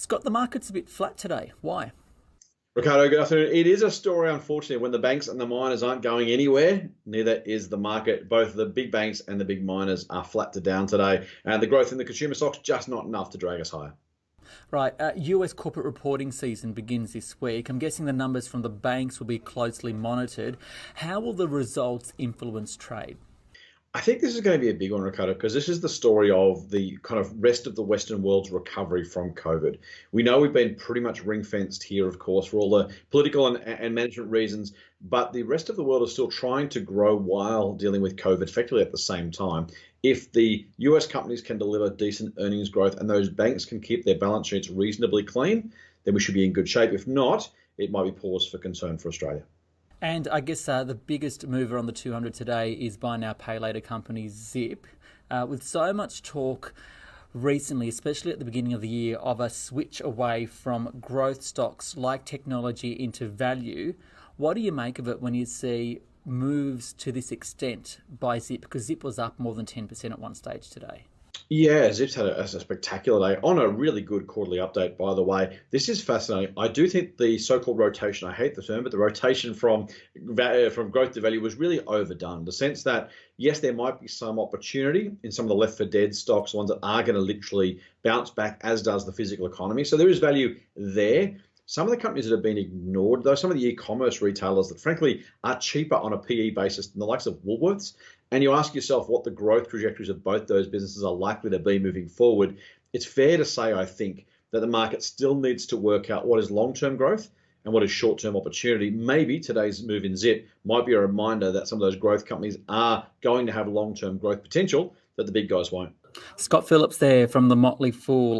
Scott, the market's a bit flat today. Why? Ricardo, good afternoon. It is a story, unfortunately, when the banks and the miners aren't going anywhere, neither is the market. Both the big banks and the big miners are flat to down today. And the growth in the consumer stocks, just not enough to drag us higher. Right, US corporate reporting season begins this week. I'm guessing the numbers from the banks will be closely monitored. How will the results influence trade? I think this is going to be a big one, Ricardo, because this is the story of the kind of rest of the Western world's recovery from COVID. We know we've been pretty much ring-fenced here, of course, for all the political and management reasons, but the rest of the world is still trying to grow while dealing with COVID effectively at the same time. If the US companies can deliver decent earnings growth and those banks can keep their balance sheets reasonably clean, then we should be in good shape. If not, it might be pause for concern for Australia. And I guess the biggest mover on the 200 today is buy now, pay later company Zip. With so much talk recently, especially at the beginning of the year, of a switch away from growth stocks like technology into value, what do you make of it when you see moves to this extent by Zip? Because Zip was up more than 10% at one stage today. Yeah, Zip's had a spectacular day on a really good quarterly update, by the way. This is fascinating. I do think the so-called rotation, I hate the term, but the rotation from growth to value was really overdone. The sense that, yes, there might be some opportunity in some of the left for dead stocks, ones that are going to literally bounce back, as does the physical economy. So there is value there. Some of the companies that have been ignored, though, some of the e-commerce retailers that frankly are cheaper on a PE basis than the likes of Woolworths, and you ask yourself what the growth trajectories of both those businesses are likely to be moving forward, it's fair to say, I think, that the market still needs to work out what is long-term growth and what is short-term opportunity. Maybe today's move in Zip might be a reminder that some of those growth companies are going to have long-term growth potential that the big guys won't. Scott Phillips there from the Motley Fool.